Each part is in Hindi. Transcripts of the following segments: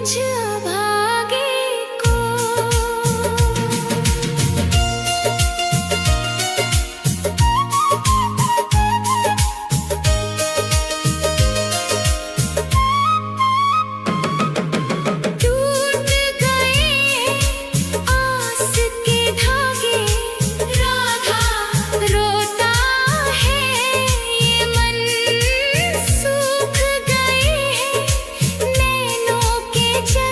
मुझ अभागे को। टूट गए आस के धागे, राधा रोता है ये मन। सूख गए हैं नैनों के जल,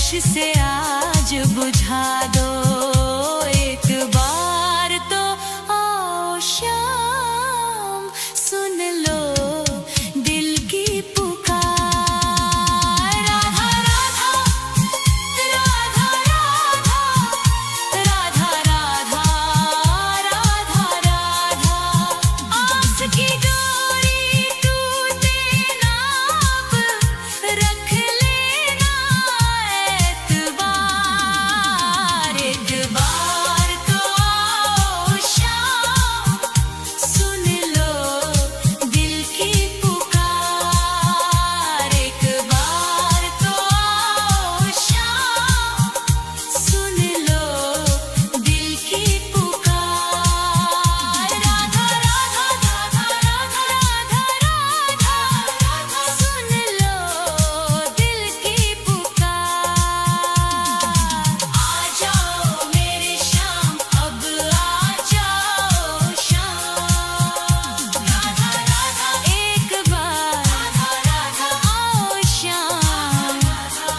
होश से आज बुझा दो एक बार तो आओ शाम सुन लो दिल की पुकार राधा राधा राधा राधा राधा राधा राधा आस की डोरी टूटे ना अब रख लेना एतबार एक बार तो आओ शाम सुन लो दिल की पुकार एक बार तो आओ शाम सुन लो दिल की पुकार राधा राधा राधा राधा राधा राधा सुन लो दिल की पुकार आ जाओ मेरे शाम अब आ जाओ शाम राधा राधा एक बार राधा राधा आओ शाम राधा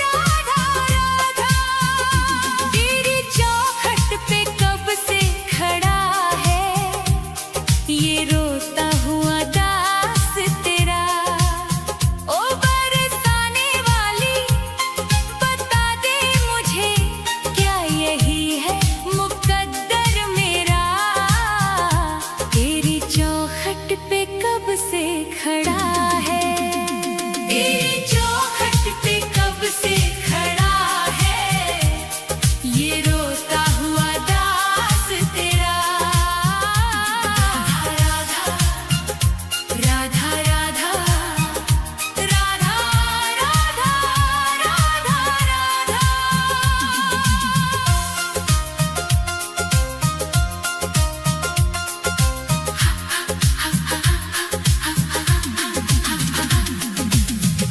राधा राधा तेरी चौखट पे कब से खड़ा है ये रोता हुआ दास तेरा ओ बरसाने वाली बता दे मुझे क्या यही है मुकद्दर मेरा तेरी चौखट पे कब से खड़ा है तेरी चौखट पे कब से खड़ा है ये रोता हुआ दास तेरा राधा राधा राधा राधा राधा राधा राधा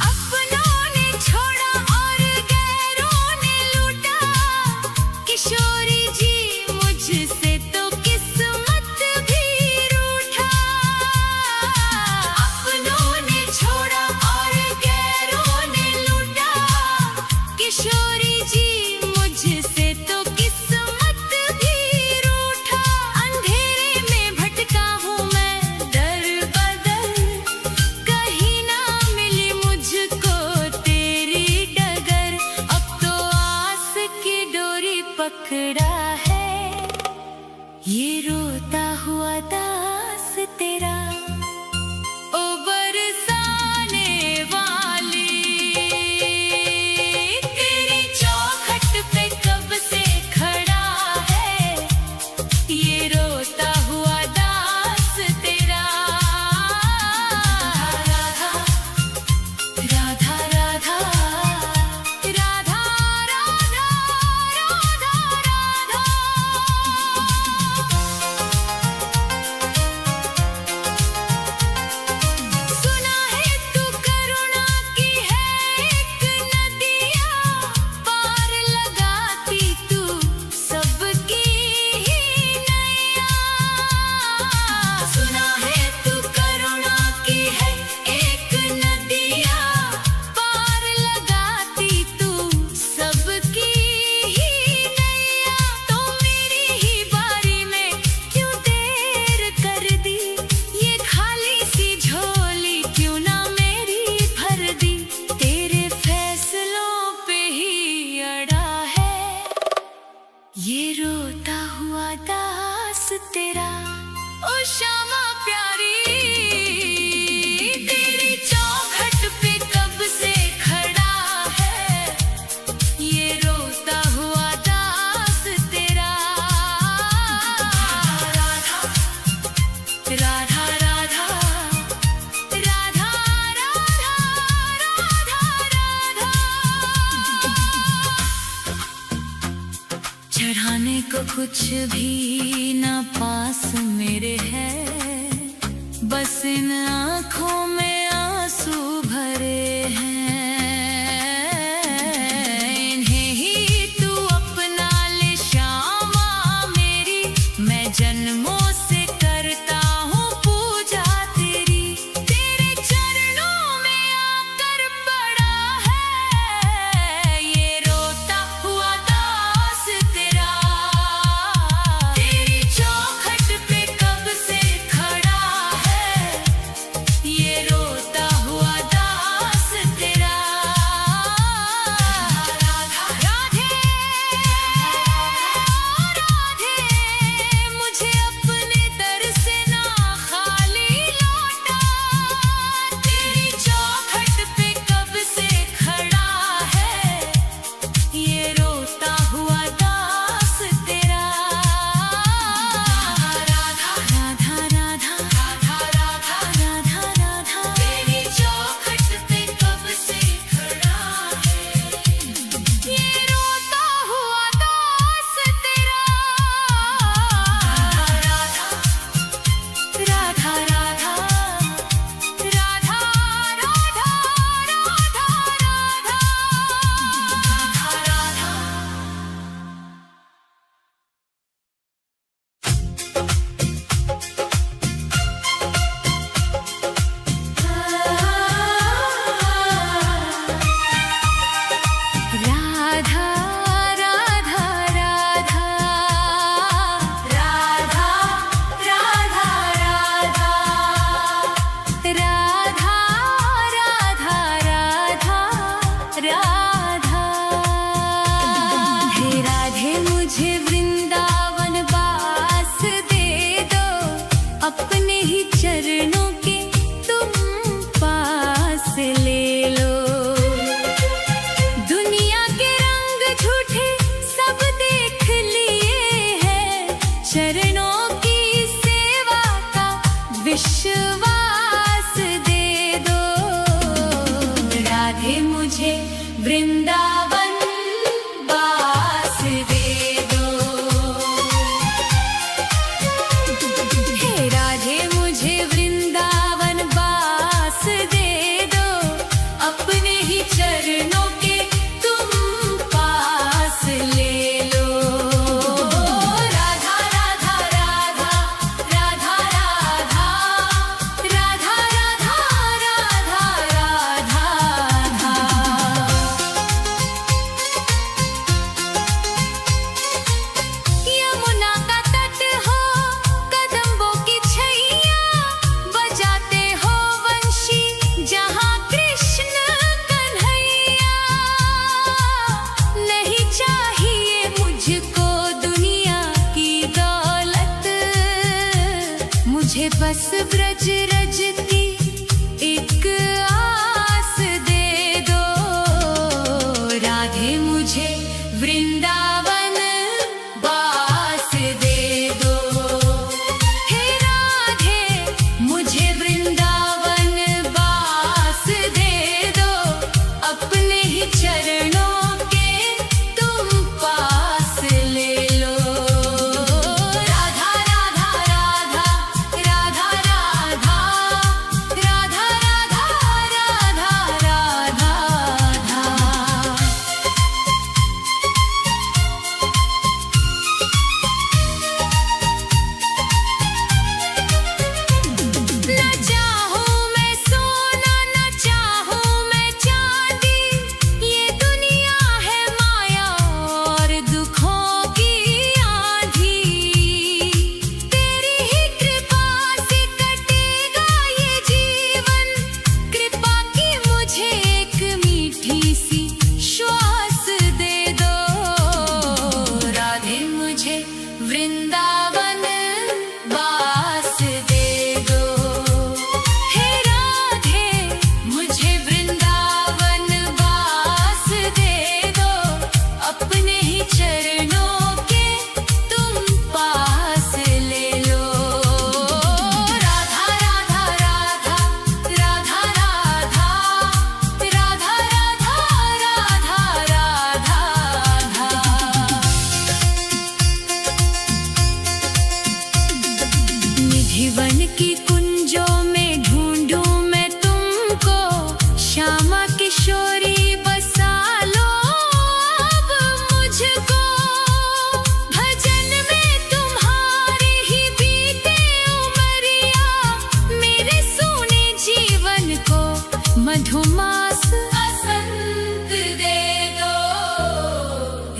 अपनों ने छोड़ा और गैरों ने लूटा किशोरी जी मुझसे तो किस्मत भी रूठा अपनों ने छोड़ा और गैरों ने लूटा किशोरी जी मुझसे तो किस्मत भी रूठा अंधेरे में भटका हूँ मैं दर बदर कहीं ना मिली मुझको तेरी डगर अब तो आस की डोरी पकड़ा है ये रोता हुआ दास तेरा ओ बरसाने वाली तेरी चौखट पे कब से खड़ा है ये रोता हुआ दास तेरा राधा राधा राधा राधा राधा राधा राधा चढ़ाने को कुछ भी ना पास मेरे है, बस इन आँखों में आंसू भरे हैं। इन्हें ही तू अपना ले श्यामा मेरी, मैं जन्मों से करता हूँ पूजा तेरी। तेरे चरणों में आकर पड़ा है ये रोता हुआ दास तेरा। तेरी चौखट पे कब से खड़ा है ये रोता हुआ दास तेरा। राधा राधे राधे, मुझे अपने दर से ना खाली लौटा। तेरी चौखट पे कब से खड़ा है ये रोता हुआ दास तेरा। राधा राधा राधा राधा राधा राधा राधा, तेरी चौखट पे कब से खड़ा है ये रोता हुआ दास तेरा। राधा राधा राधा राधा राधा राधा राधा राधा राधा राधा राधा राधा राधा राधा। हे राधे मुझे वृंदावन वास दे दो, अपने ही चरणों के तुम पास ले लो। दुनिया के रंग झूठे सब देख लिए हैं, चरणों की सेवा का विश्वास दे दो। राधे मुझे वृंदावन वास दे दो। हे राधे मुझे वृंदावन वास दे दो, अपने ही चरणों के तुम पास ले लो। राधा राधा राधा राधा राधा राधा राधा राधा राधा। यमुना का तट हो, कदम्बों की छैया, बजाते हो वंशी जहाँ कृष्ण कन्हैया। नहीं चाहिए मुझको दुनिया की दौलत, मुझे बस ब्रज रज की एक आस दे दो। राधे मुझे वृंदावन वास दे दो। हे राधे मुझे वृंदावन वास दे दो, अपने ही चरणों के तुम पास ले लो। राधा राधा राधा राधा राधा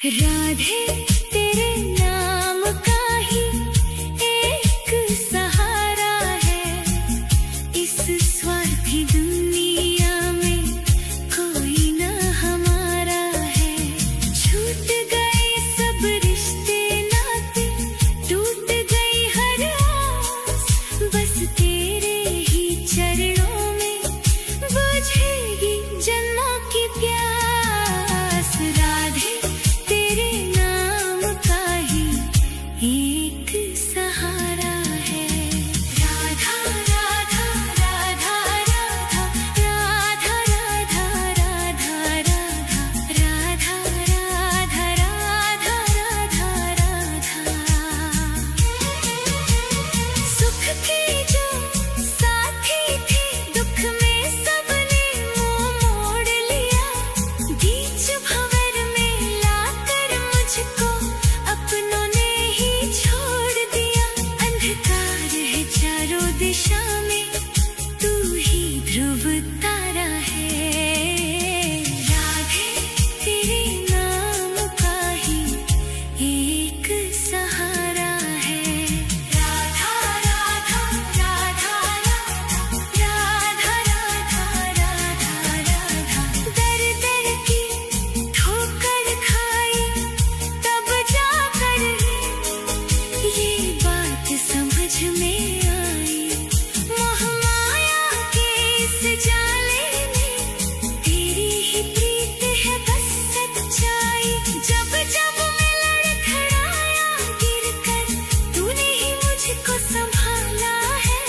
राधे तेरे नाम का ही एक सहारा है, इस स्वार्थी दुनिया में कोई न हमारा है। छूट गए सब रिश्ते नाते, टूट गई हर आस, बस तेरे ही चरणों में बुझेगी जन्मों की प्यास। राधे तेरे नाम का ही एक सहारा है। राधा राधा राधा राधा राधा राधा राधा राधा राधा राधा राधा राधा। सुख के जो साथी थे, दुख में सबने मुंह मोड़ लिया। बीच भंवर में लाकर मुझको अपनों ने ही छोड़ दिया। अंधकार है चारों दिशा में, तू ही ध्रुव तारा है। राधे तेरे नाम का ही एक सहारा है। राधा राधा राधा राधा राधा राधा राधा। दर दर की ठोकर खाई तब जाकर ये बात समझ में आई। मोह माया के इस जाले में तेरी ही प्रीत है बस सच्चाई। जब जब मैं लड़खड़ाया गिरकर, तूने ही मुझको संभाला है।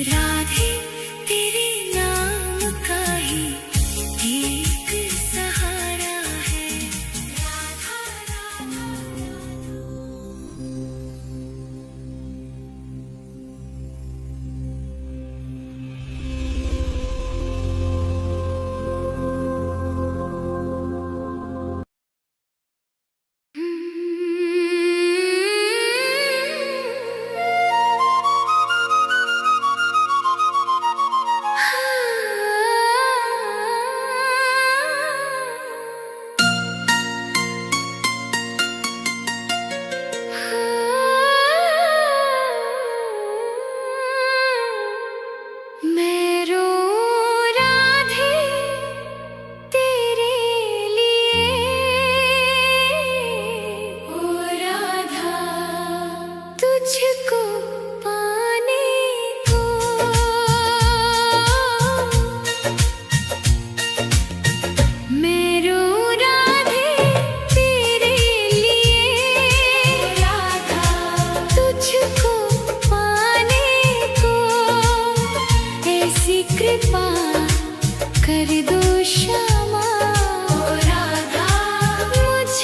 राधे तेरे नाम का ही एक सहारा है। राधा राधा। मैं रो राधे तेरे लिए, ओ राधा तुझको पाने को। मैं रो राधे तेरे लिए, राधा तुझको पाने को। ऐसी कृपा कर दो श्यामा, ओ राधा मुझ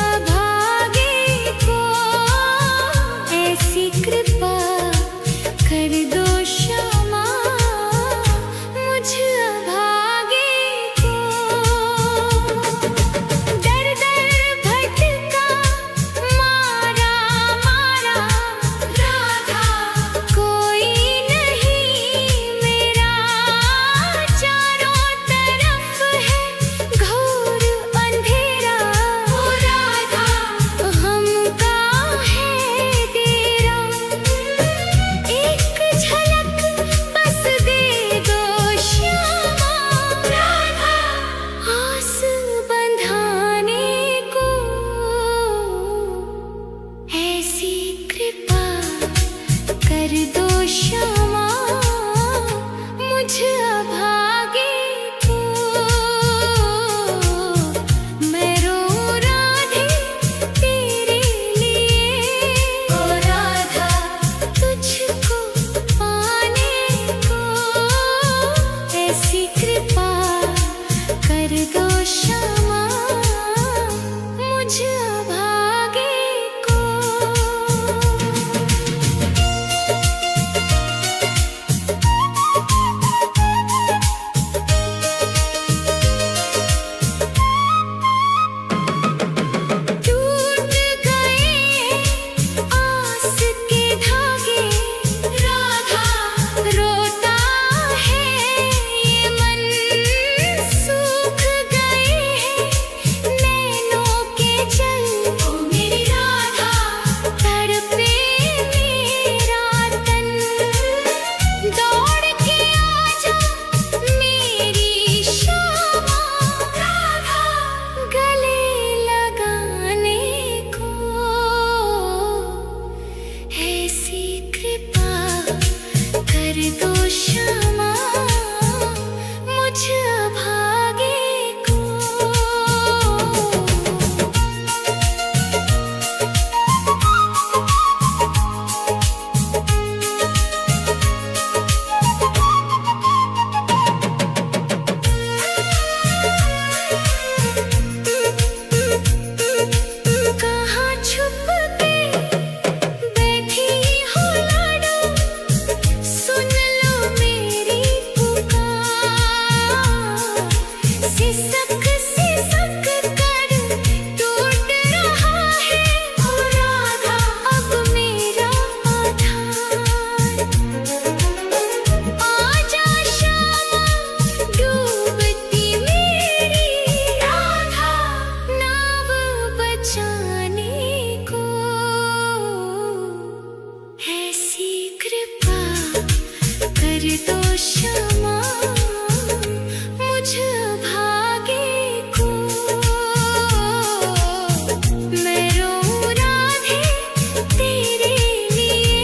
अभागे को। ऐसी कृपा कर दो श्यामा, मुझ अभागे को। दर दर भटका मारा मारा राधा, कोई नहीं मेरा। चारों तरफ है घोर अंधेरा, ओ राधा हमका है डेरा। एक झलक बस दे दो श्यामा, राधा आस बंधाने को। ऐसी कृपा कर दो श्यामा, मुझ अभागे को। मैं रो राधे तेरे लिए, ओ राधा तुझको पाने को। ऐसी कृपा कर दो श्यामा, मुझ अभागे को। सिसक सिसक कर टूट रहा है ओ राधा अब मेरा आधार। आजा श्यामा डूबती मेरी राधा नाव बचाने को। ऐसी कृपा कर दो क्षमा मुझ भागे को। मैं रोऊं राधे तेरे लिए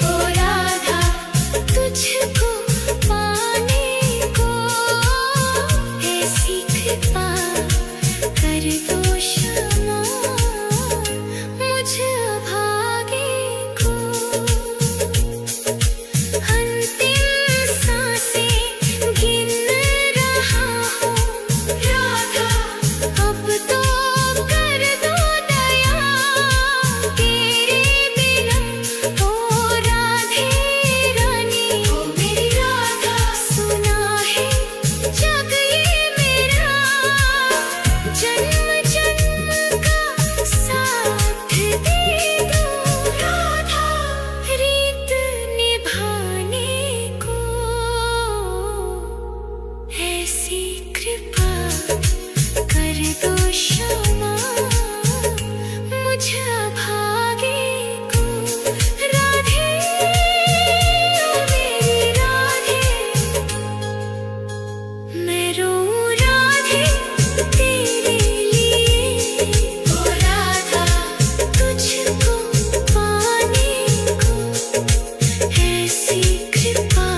ओ राधा तुझको पाने को। ऐसी कृपा कर दो क्षमा मुझ भागे को। अंतिम सांसें गिन रहा हूँ राधा अब तो कर दो दया तेरे बिना ओ राधे रानी ओ मेरी राधा। सुना है जग ये मेरा जन्म जन्म का साथ दे दो राधा रीत निभाने को। ऐसी कृपा कर दो क्षमा मुझ भागे को। राधे ओ मेरी राधे मैं रोऊं राधे तेरे लिए ओ राधा तुझको पाने को। ऐसी कृपा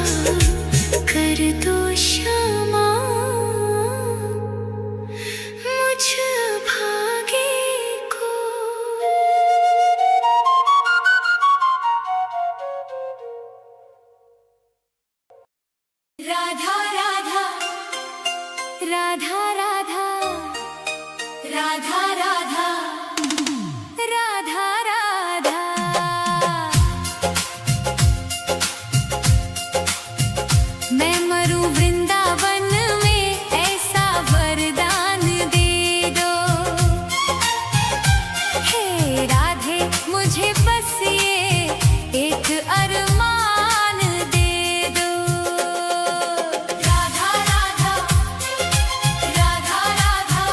कर दो क्षमा मुझ भागे को। राधा राधा राधा राधा राधा राधा राधा राधा। मैं मरूं वृंदावन में ऐसा वरदान दे दो। हे राधे मुझे बस ये एक अरमान दे दो। राधा राधा राधा राधा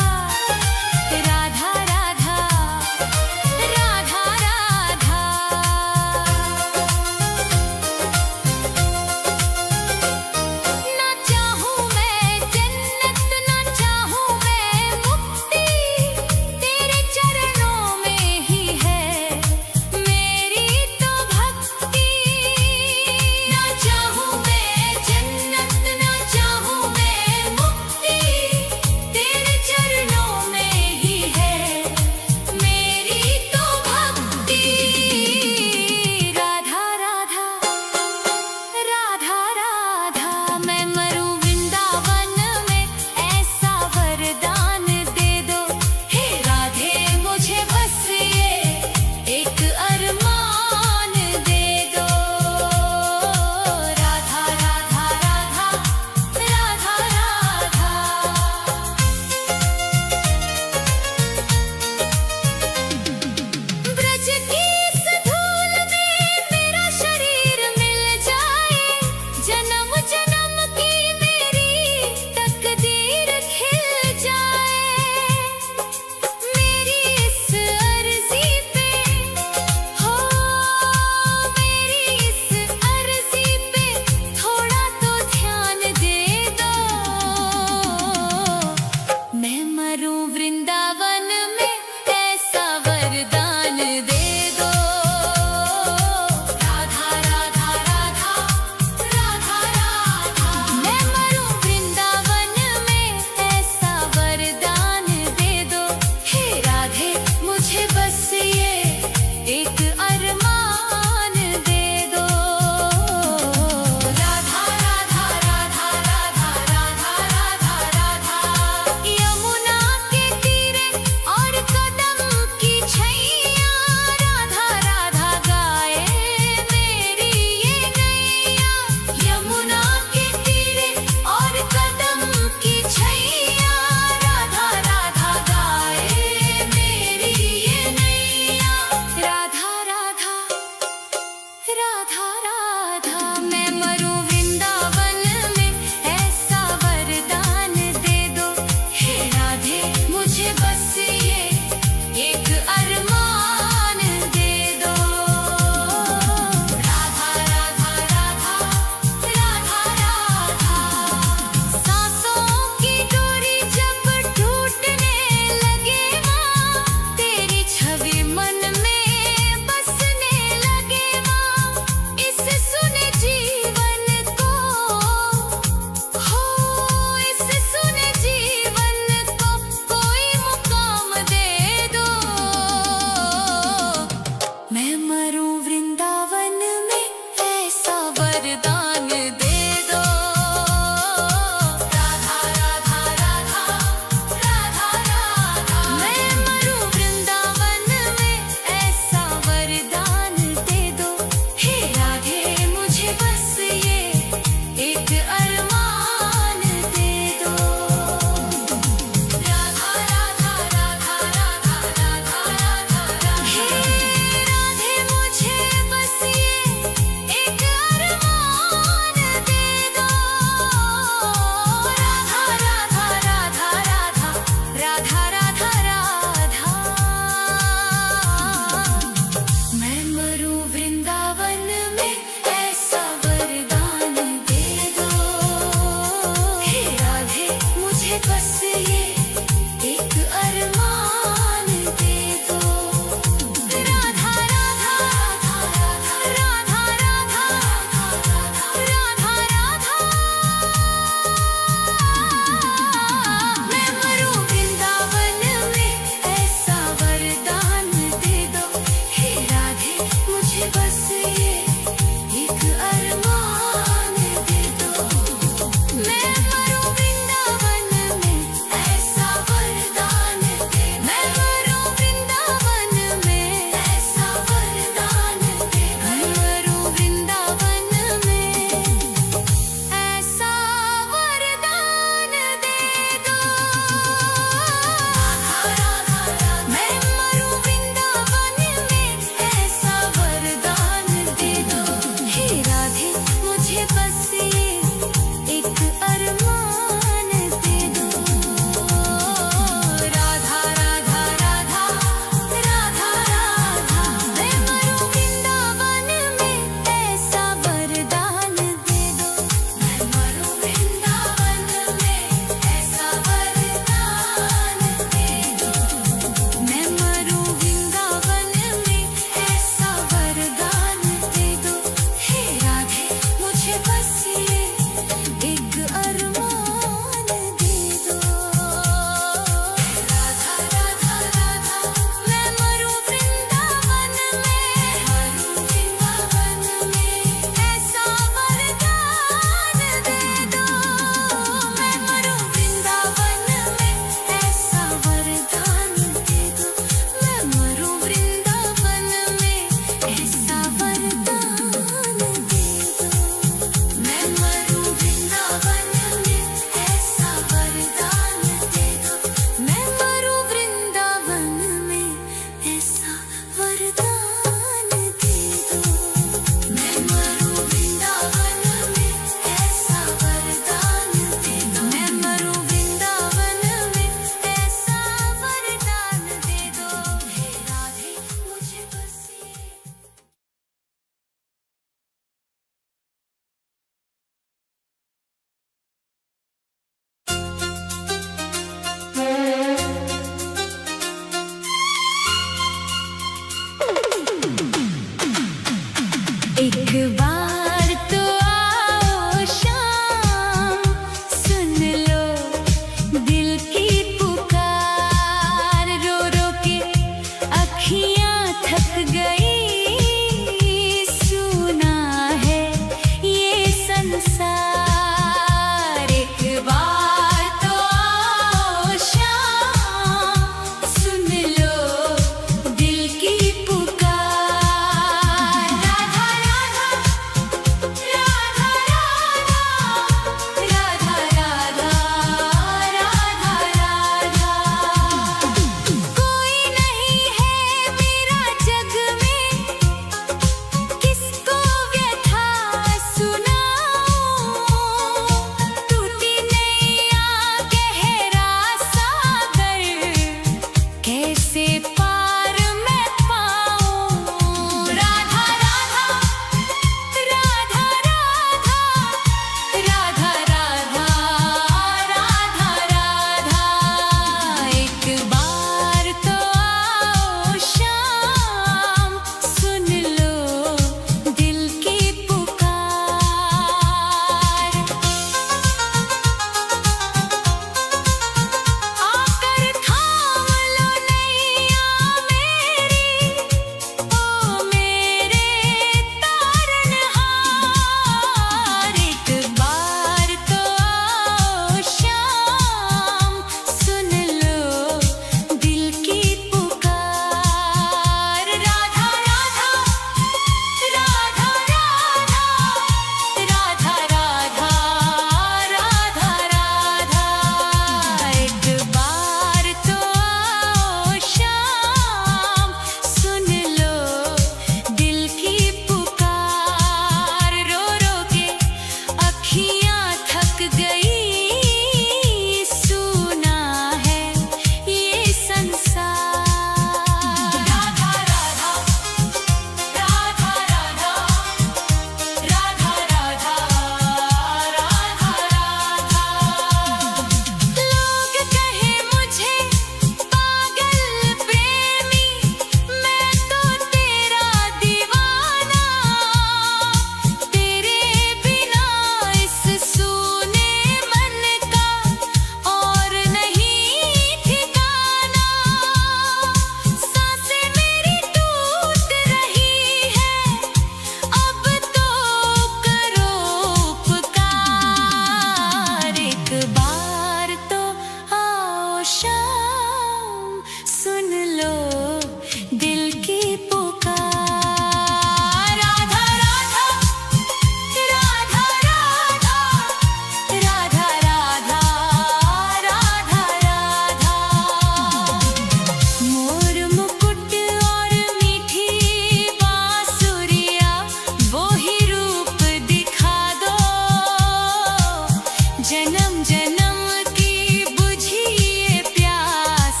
जन्म की बुझी ये प्यास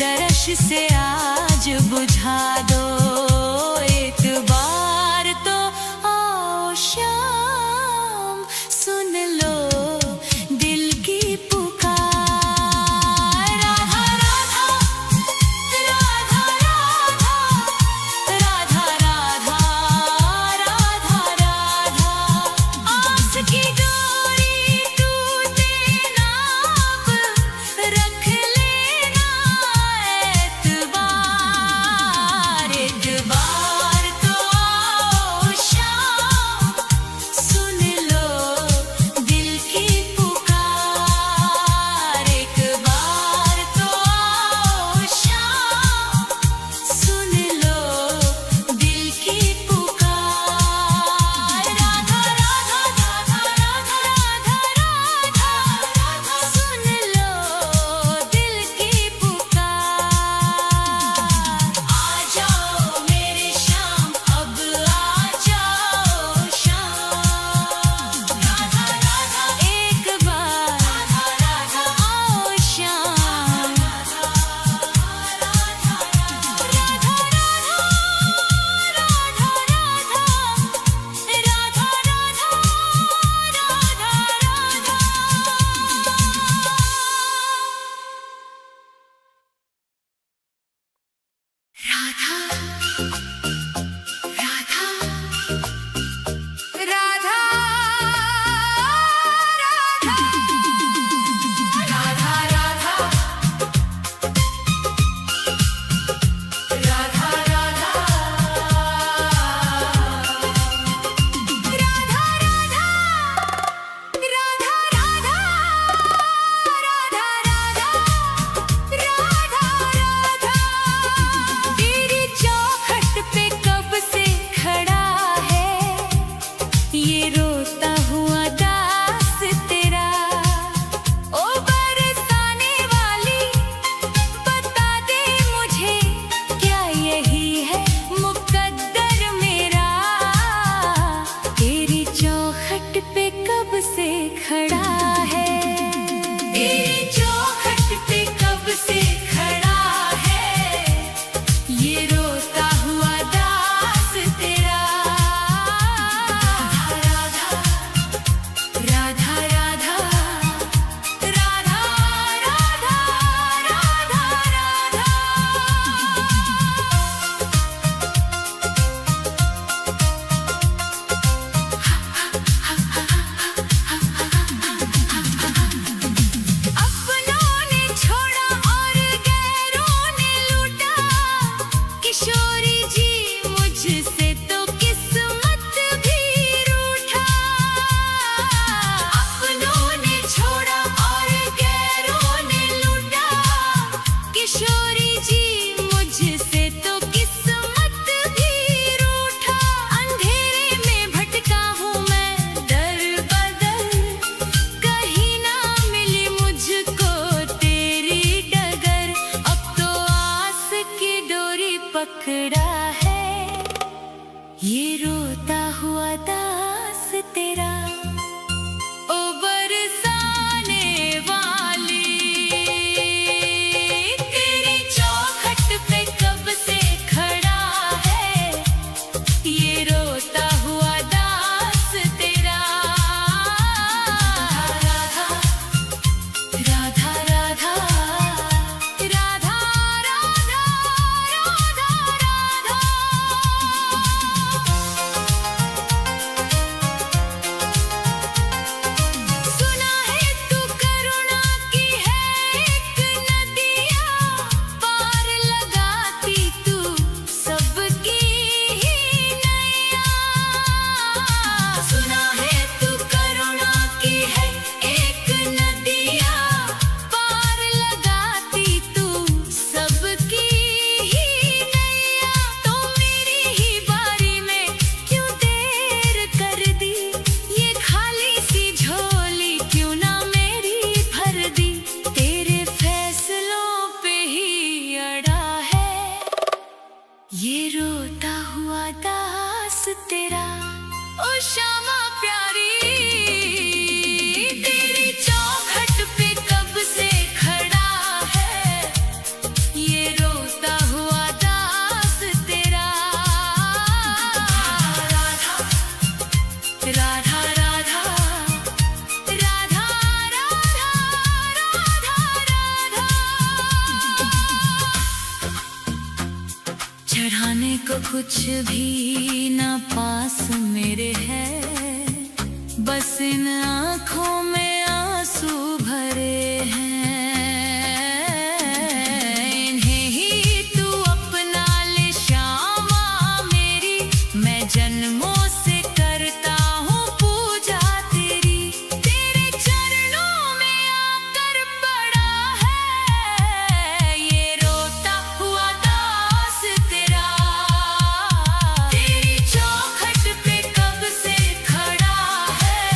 दर्श से आज बुझा दो। एक बार तो आओ शाम, सुन लो दिल की पुकार। राधा राधा राधा राधा राधा राधा राधा। आस की डोरी टूटे ना अब, रख लेना एतबार। एक बार तो आओ शाम, सुन लो दिल की पुकार। एक बार तो आओ शाम, सुन लो दिल की पुकार। राधा राधा राधा राधा राधा राधा, सुन लो दिल की पुकार। आ जाओ मेरे शाम, अब आ जाओ शाम। राधा राधा एक बार, राधा राधा आओ शाम। राधा राधा राधा तेरी चौखट पे कब से खड़ा है ये रोता हुआ दास तेरा। ओ बरसाने वाली बता दे मुझे, क्या यही है मुकद्दर मेरा। तेरी चौखट पे कब से खड़ा है, तेरी चौखट पे कब से खड़ा है ये रोता हुआ दास तेरा। राधा राधा राधा राधा राधा राधा राधा। कुछ भी ना पास मेरे है, बस इन आँखों में आंसू भरे हैं। इन्हें ही तू अपना ले श्यामा मेरी, मैं जन्मों से करता हूँ पूजा तेरी। तेरे चरणों में आकर पड़ा है ये रोता हुआ दास तेरा। तेरी चौखट पे कब से खड़ा है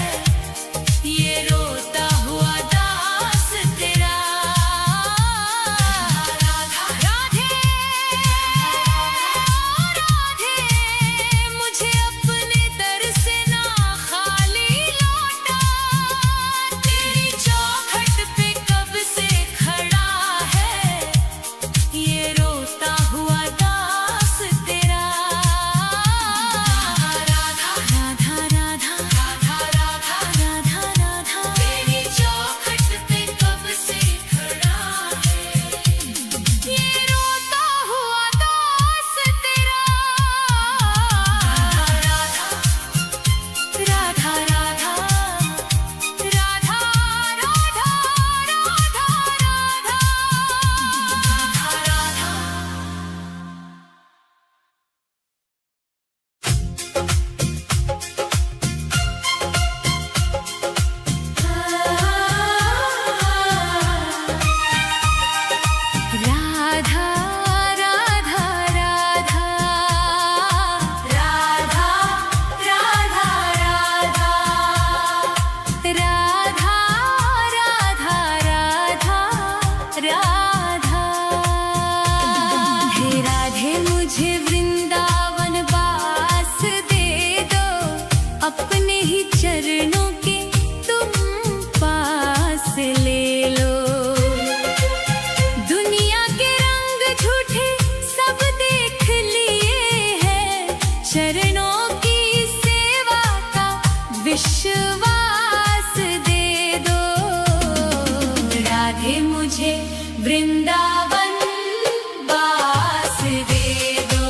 ये रोता हुआ दास तेरा। राधा राधे राधे, मुझे अपने दर से ना खाली लौटा। तेरी चौखट पे कब से खड़ा है ये रोता हुआ दास तेरा। राधा राधा राधा राधा राधा राधा राधा, तेरी चौखट पे कब से खड़ा है ये रोता हुआ दास तेरा। राधा राधा राधा राधा राधा राधा राधा राधा राधा राधा राधा राधा राधा राधा। हे राधे मुझे वृंदावन वास दे दो, अपने ही चरणों के तुम पास ले लो। दुनिया के रंग झूठे सब देख लिए हैं, चरणों की सेवा का विश्वास दे दो। राधे मुझे वृंदावन वास दे दो।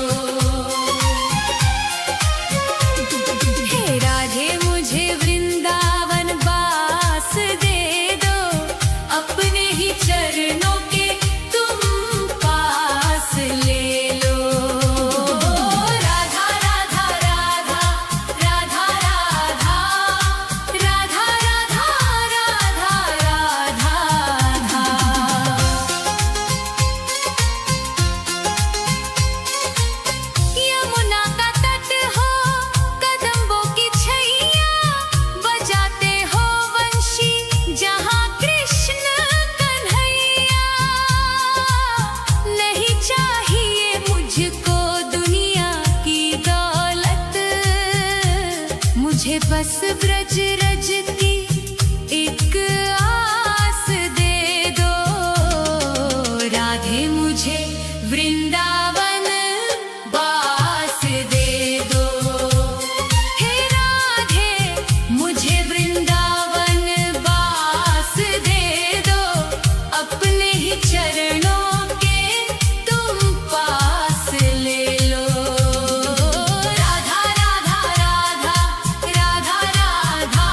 हे राधे मुझे वृंदावन वास दे दो, अपने ही चरणों के तुम पास ले लो। राधा राधा राधा राधा राधा राधा राधा राधा राधा राधा। यमुना का तट हो कदम्बों की छैया, बजाते हो वंशी जहाँ कृष्ण कन्हैया। नहीं चाहिए मुझको दुनिया की दौलत, मुझे बस ब्रज रज की एक आस दे दो। राधे मुझे वृंदावन वास दे दो। हे राधे मुझे वृंदावन वास दे दो, अपने ही चरणों के तुम पास ले लो। राधा राधा राधा राधा राधा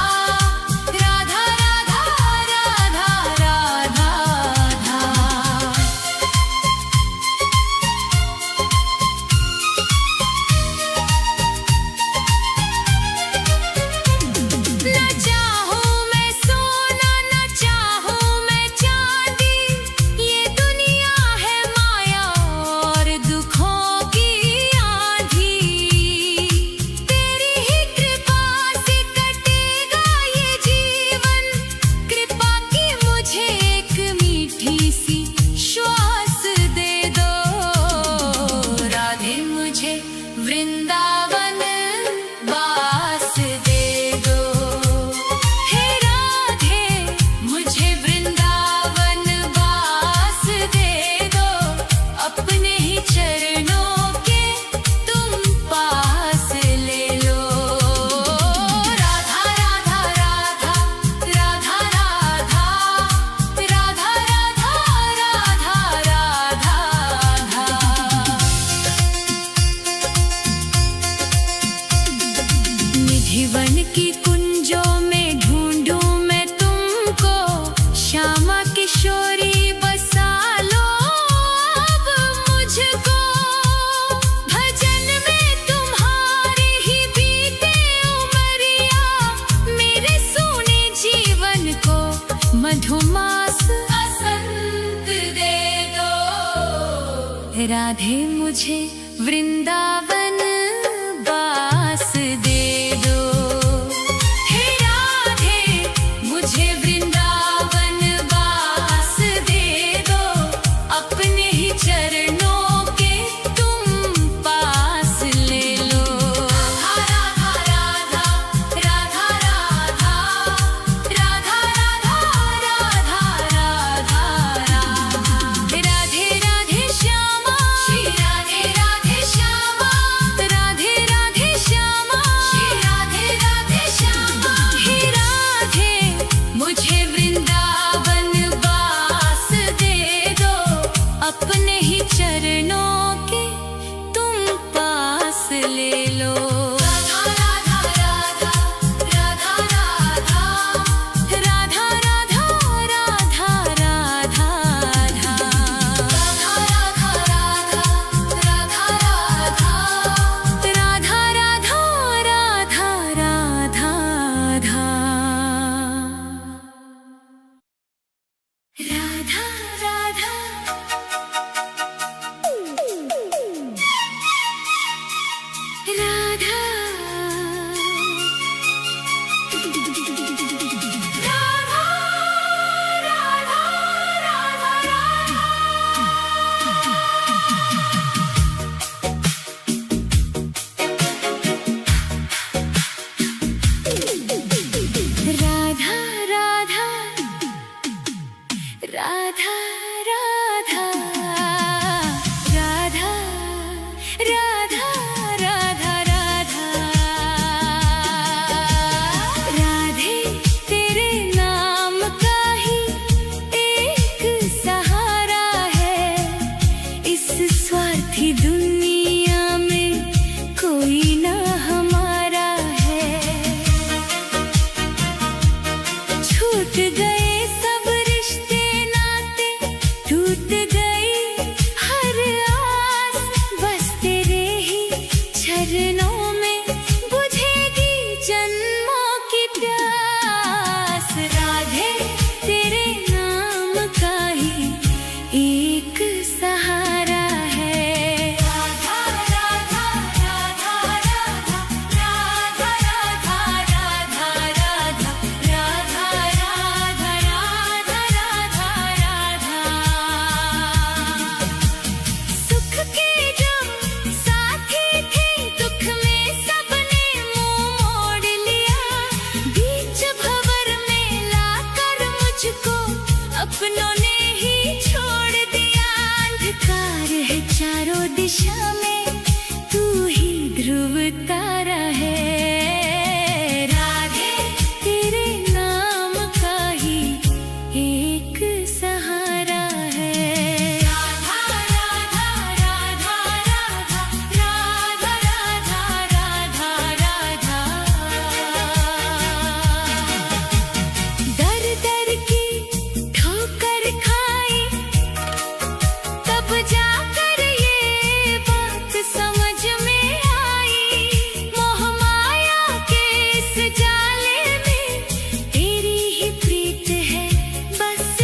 श्यामा किशोरी बसा लो अब मुझको, भजन में तुम्हारी ही बीते उमरिया, मेरे सोने जीवन को मधुमास बसंत दे दो। राधे मुझे वृंदावन बास दे दो, हे राधे मुझे वृंदावन बास दे दो, अपने ही चरणों के तुम पास ले लो। राधा राधा राधा राधा राधा राधा राधा राधा, राधे राधे श्यामा, श्री राधे राधे श्यामा, राधे राधे श्यामा, श्री राधे राधे श्यामा। हे राधे मुझे वृंदावन बास दे दो, अपने ही चरणों के तुम पास ले लो। राधा राधा राधा राधा राधा राधा राधा राधा राधा राधा राधा राधा राधे तेरे नाम का ही एक सहारा है, इस स्वार्थी दुनिया में कोई ना हमारा है। छूट गए सब रिश्ते नाते, टूट गई हर आस, बस तेरे ही चरणों में बुझेगी जन्मों की प्यास। राधे तेरे नाम का ही एक सहारा है। राधा राधा राधा राधा राधा राधा राधा राधा राधा राधा राधा राधा। सुख के जो साथी थे, दुख में सबने मुंह मोड़ लिया, बीच भंवर में लाकर मुझको अपनों ने ही छोड़ दिया। अंधकार है चारों दिशा में, तू ही ध्रुव तारा है। राधे तेरे नाम का ही एक सहारा है। राधा राधा राधा राधा राधा राधा राधा राधा। दर दर की ठोकर खाई, तब जाकर ये बात समझ में आई, मोह माया के इस जाले में तेरी ही प्रीत है बस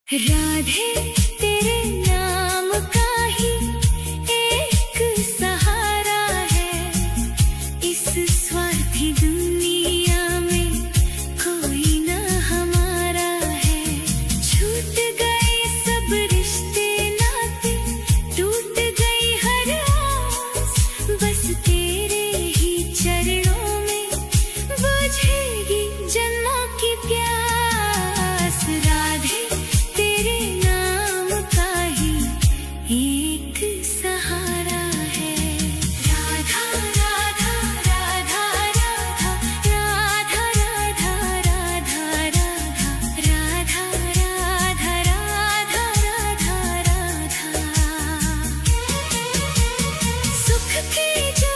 राधे तेरे नाम का ही एक सहारा है, इस स्वार्थी दुनिया में कोई ना हमारा है। छूट गए सब रिश्ते नाते, टूट गई हर आस, बस तेरे ही चरणों में बुझेगी जन्मों की प्यास। राधे तेरे नाम का ही एक सहारा है। राधा राधा राधा राधा राधा राधा राधा राधा राधा राधा राधा राधा। सुख के जो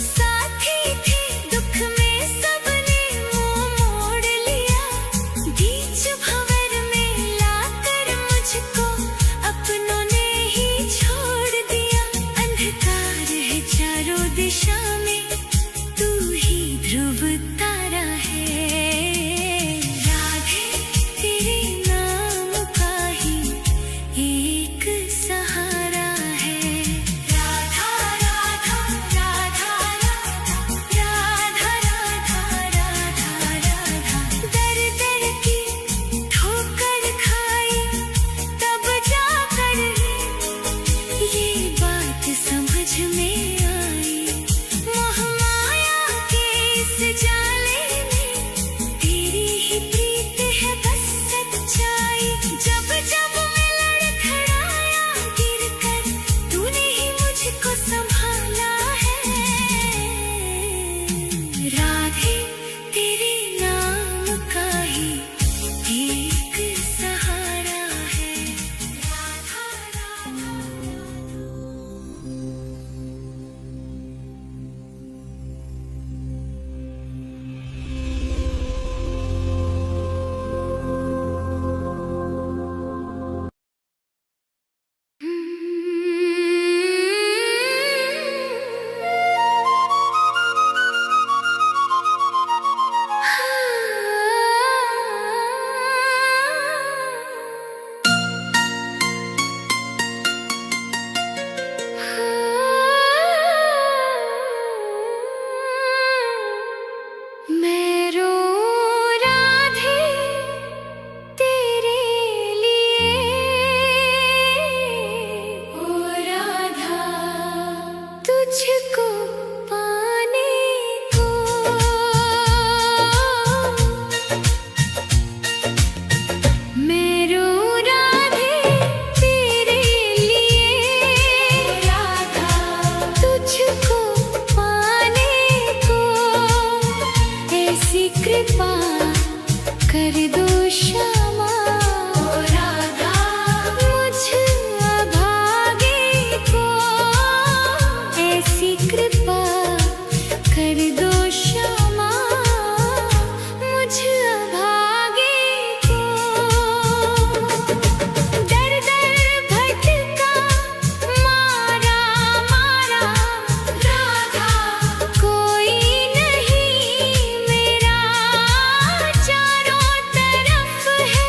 साथी थे, दुख में सबने मुंह मोड़ लिया। बीच भंवर में लाकर मुझको अपनों ने ही छोड़ दिया। अंधकार है चारों दिशा में, तू ही ध्रुव तारा है। राधे तेरे नाम का ही एक सहारा है। राधा राधा राधा राधा राधा राधा राधा। दर दर की ठोकर खाई तब जाकर ये बात समझ में आई। मोह माया के इस जाले में तेरी ही प्रीत है बस सच्चाई। जब जब मैं लड़खड़ाया गिरकर, तूने ही मुझको संभाला है। राधे तेरे नाम का ही एक सहारा है। राधा राधा। मैं रो राधे तेरे लिए, ओ राधा तुझको पाने को। मैं रो राधे तेरे लिए, राधा तुझको पाने को। ऐसी कृपा कर दो श्यामा, ओ राधा मुझ अभागे को। ऐसी कृपा कर दो श्यामा, मुझ अभागे को। दर दर भटका मारा मारा राधा, कोई नहीं मेरा चारों तरफ है।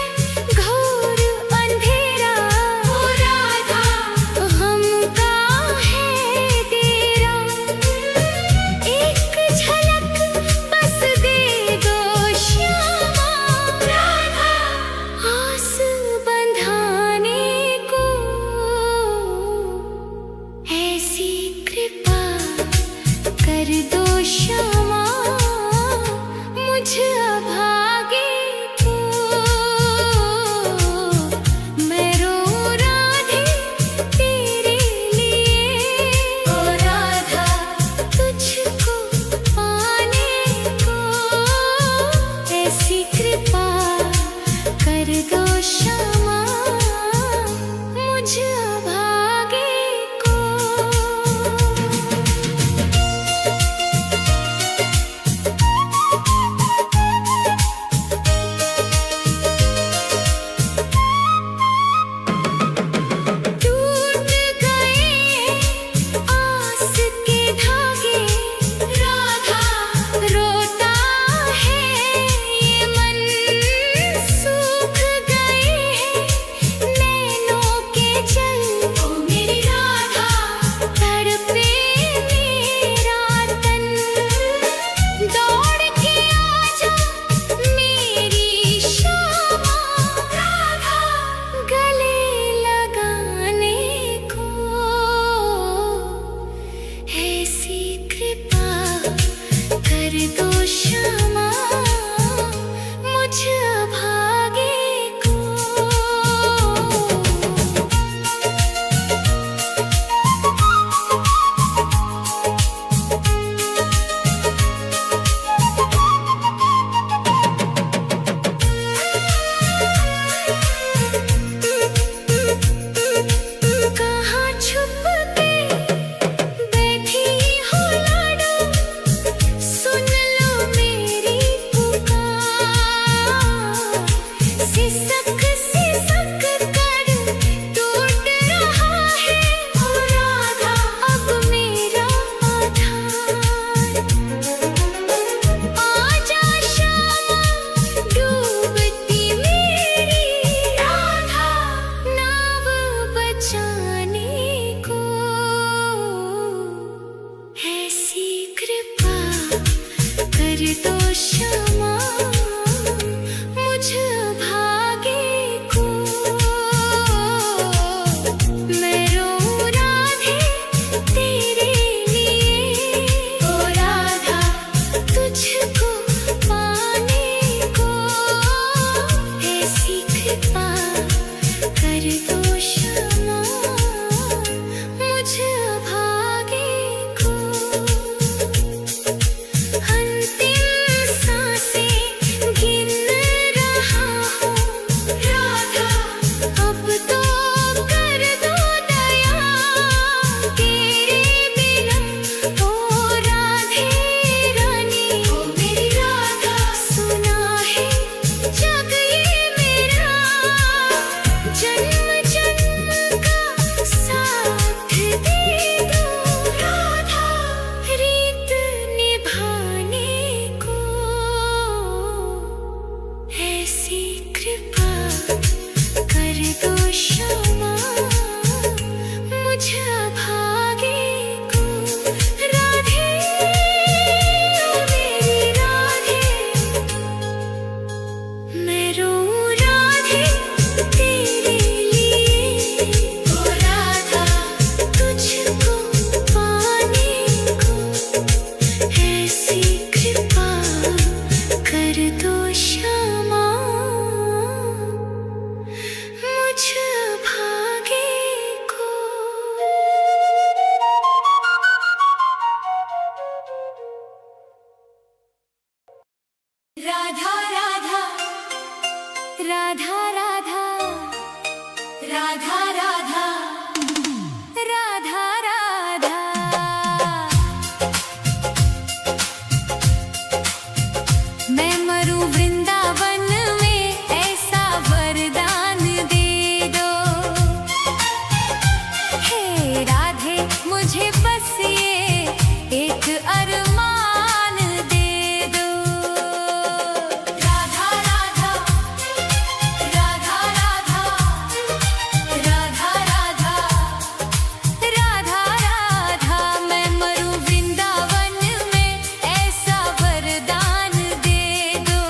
मरूं वृंदावन में ऐसा वरदान दे दो। हे राधे मुझे बस ये एक अरमान दे दो। राधा राधा राधा राधा राधा राधा राधा राधा मैं मरूं वृंदावन में ऐसा वरदान दे दो।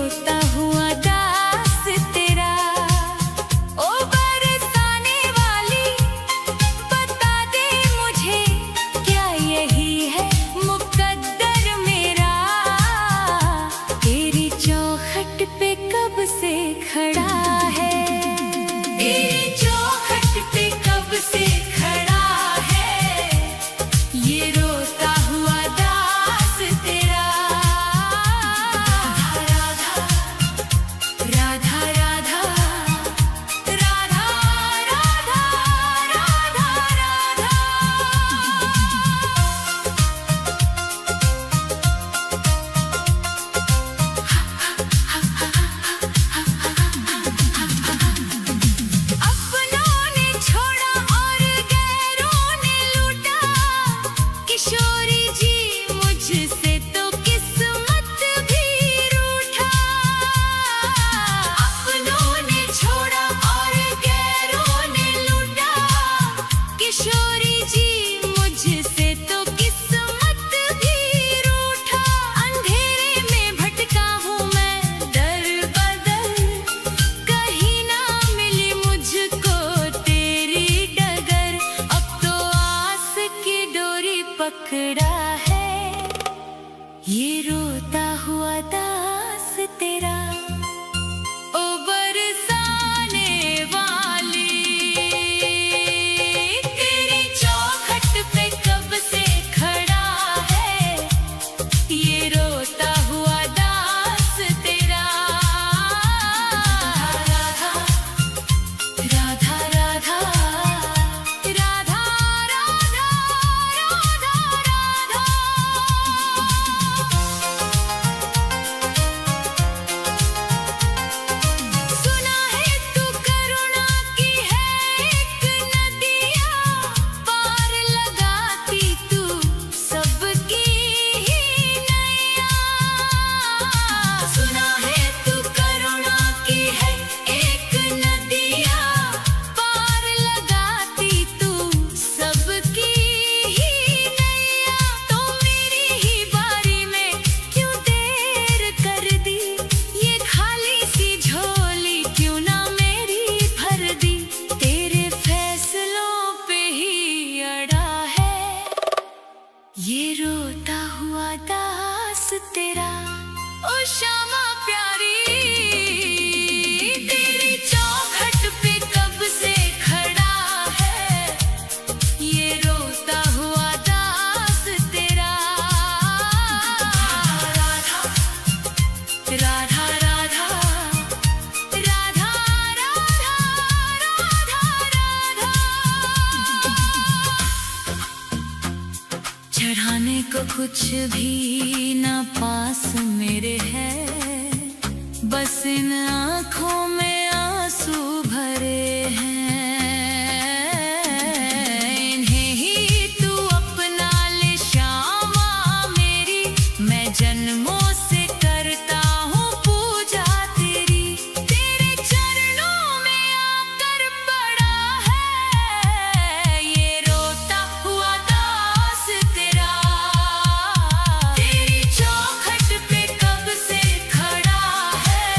रोता हुआ दास तेरा। ओ बरसाने वाली बता दे मुझे, क्या यही है मुकद्दर मेरा? तेरी चौखट पे कब से खड़ा है, तेरी चौखट पे कब से खड़ा है, ये रोता हुआ दास तेरा। राधा राधा राधा राधा राधा राधा राधा। अपनों ने छोड़ा और गैरों ने लूटा, किशोरी जी मुझसे तो किस्मत भी रूठा। अपनों ने छोड़ा और गैरों ने लूटा, किशोरी जी मुझसे तो किस्मत भी रूठा। अंधेरे में भटका हूँ मैं दर बदर, कहीं ना मिली मुझको तेरी डगर। अब तो आस की डोरी पकड़ा है, ये रोता हुआ दास तेरा। ओ बरसाने वाली तेरी चौखट पे कब से खड़ा है, ये रोता हुआ दास तेरा। राधा राधा राधा राधा राधा राधा राधा। सुना है तू करुणा की है एक नदिया, पार लगाती तू सबकी ही नैया। सुना है तू करुणा की है एक नदिया, पार लगाती तू सबकी ही नैया। तो मेरी ही बारी में क्यों देर कर दी, ये खाली सी झोली क्यों ना मेरी भर दी। तेरे फैसलों पे ही अड़ा है, ये रोता हुआ दास तेरा। ओ श्यामा प्यारी तेरी चौखट पे कब से खड़ा है, ये रोता हुआ दास तेरा। राधा राधा राधा राधा राधा राधा राधा। चढ़ाने को कुछ भी ना पास मेरे है, बस इन आँखों में आंसू भरे हैं। इन्हें ही तू अपना ले श्यामा मेरी, मैं जन्मों से करता हूँ पूजा तेरी। तेरे चरणों में आकर पड़ा है, ये रोता हुआ दास तेरा। तेरी चौखट पे कब से खड़ा है,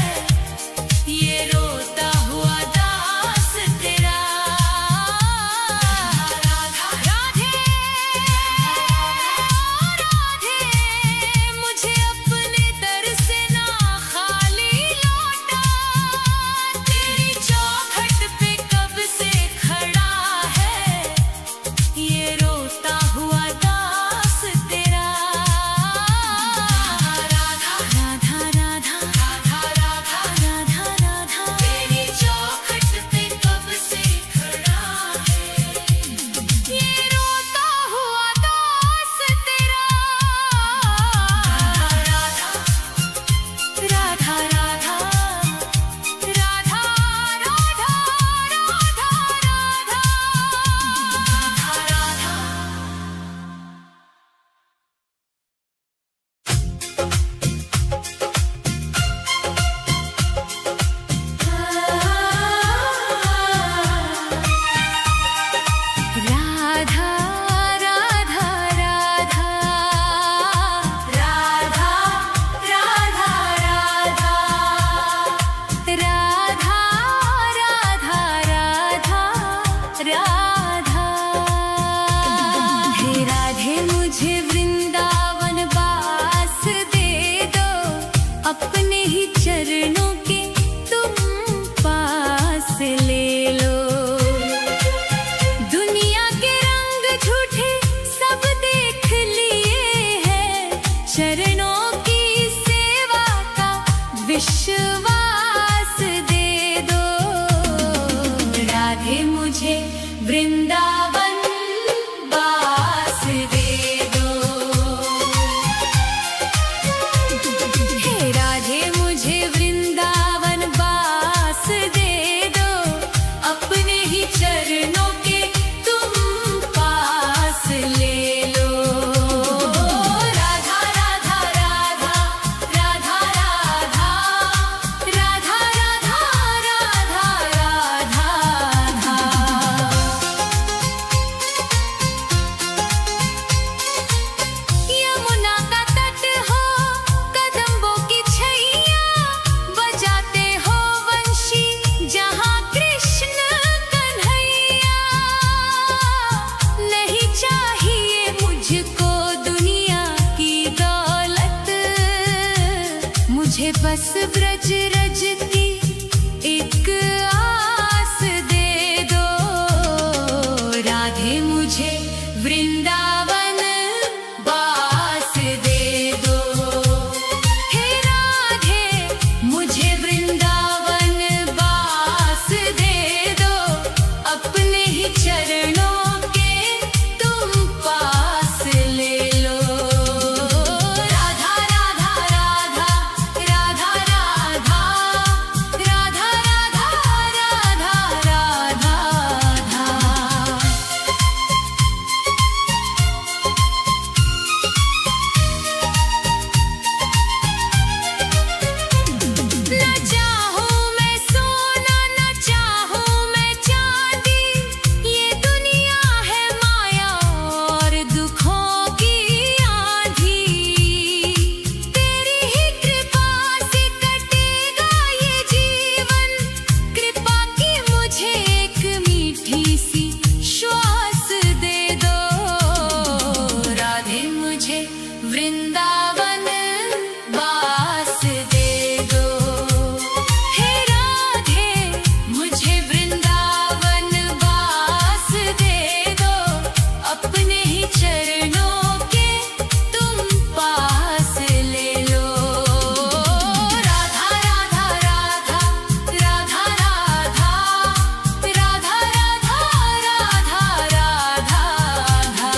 ये रोता हुआ दास तेरा। राधा राधे राधे मुझे अपने दर से ना खाली लौटा। तेरी चौखट पे कब से खड़ा है, ये रोता हुआ दास तेरा। राधा राधा राधा राधा राधा राधा राधा। तेरी चौखट पे कब से खड़ा है, ये रोता हुआ दास तेरा। राधा राधा राधा राधा राधा राधा राधा। राधा राधा राधा राधा राधा राधा। विश्वास दे दो। राधे मुझे वृंदावन वास दे दो। हे राधे मुझे वृंदावन वास दे दो। अपने ही चरणों के तुम पास ले लो। राधा राधा राधा राधा राधा राधा राधा राधा राधा राधा। यमुना का तट हो कदम्बों की छैया, बजाते हो वंशी जहाँ कृष्ण कन्हैया। नहीं चाहिए मुझको दुनिया की दौलत, मुझे बस ब्रज रज की एक आस दे दो। राधे मुझे वृंदावन वास दे दो। हे राधे मुझे वृंदावन वास दे दो। अपने ही चरणों के तुम पास ले लो। राधा राधा राधा राधा राधा राधा राधा राधा राधा राधा। न चाहूं मैं सोना न चाहूं मैं चांदी, ये दुनिया है माया और दुखों की आंधी। तेरी ही कृपा से कटेगा ये जीवन, कृपा की मुझे एक मीठी सी श्वास दे दो। राधे मुझे वृंदावन वास दे दो। हे राधे मुझे वृंदावन वास दे दो। अपने ही चरणों के तुम पास ले लो। राधा राधा राधा राधा राधा राधा राधा राधा राधा राधा।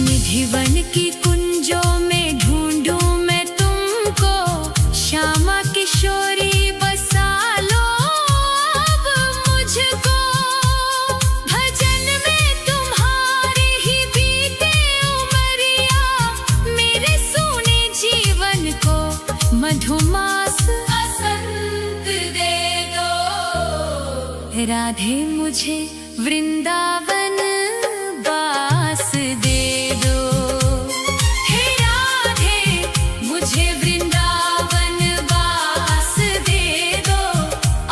निधिवन की कुंजों में ढूंढूं मैं तुमको, श्यामा किशोरी बसा लो अब मुझको। भजन में तुम्हारी ही बीते उमरिया, मेरे सूने जीवन को मधुमास बसंत दे दो। राधे मुझे वृंदावन वास दे दो। हे राधे मुझे वृंदावन वास दे दो।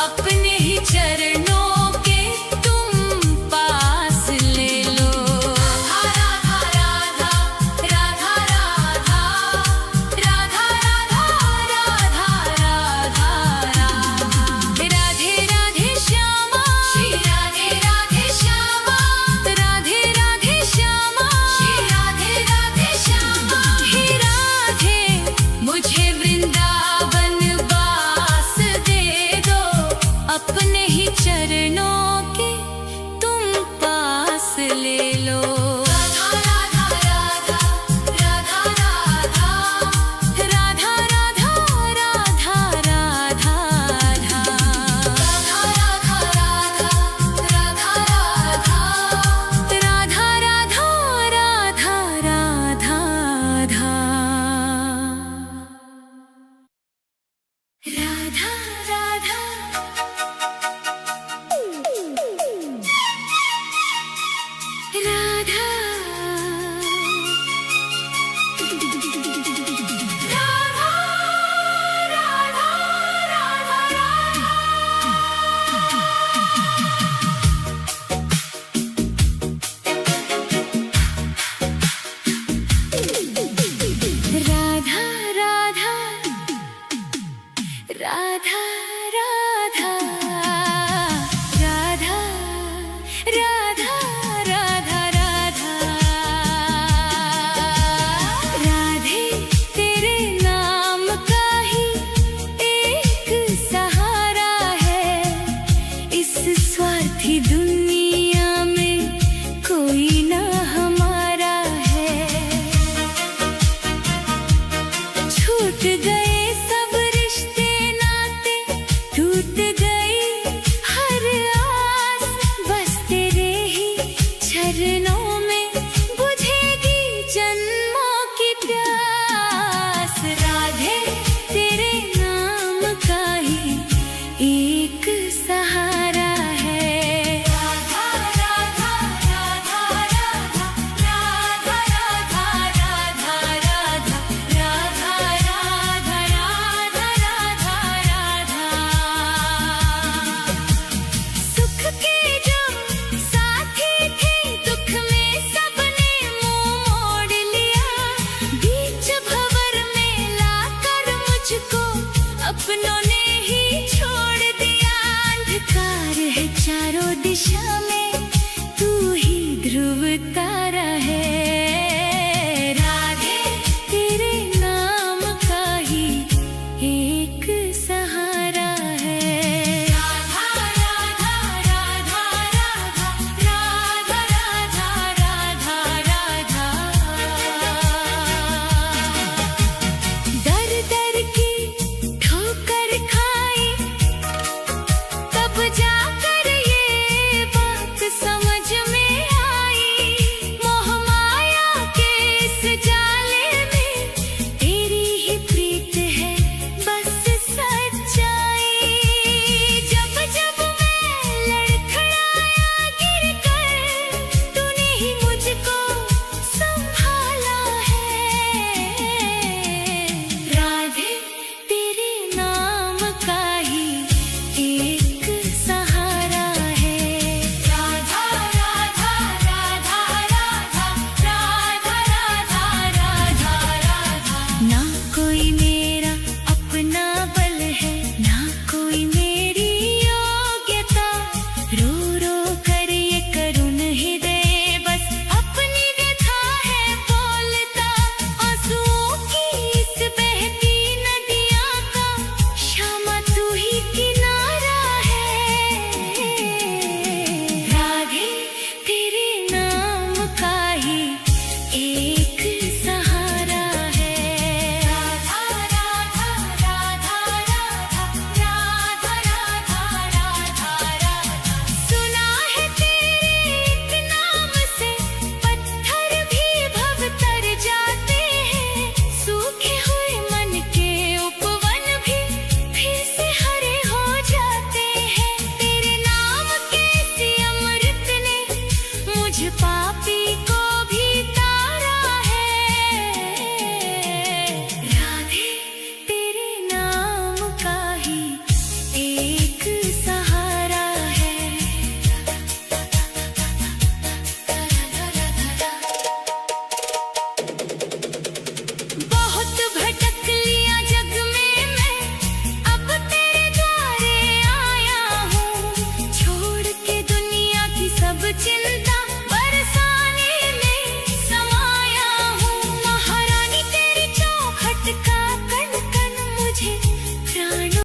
अपने ही चरणों के तुम पास ले लो। राधा राधा राधा राधा राधा राधा राधा राधा राधा। राधे राधे श्यामा श्री राधे राधे श्यामा छूट गए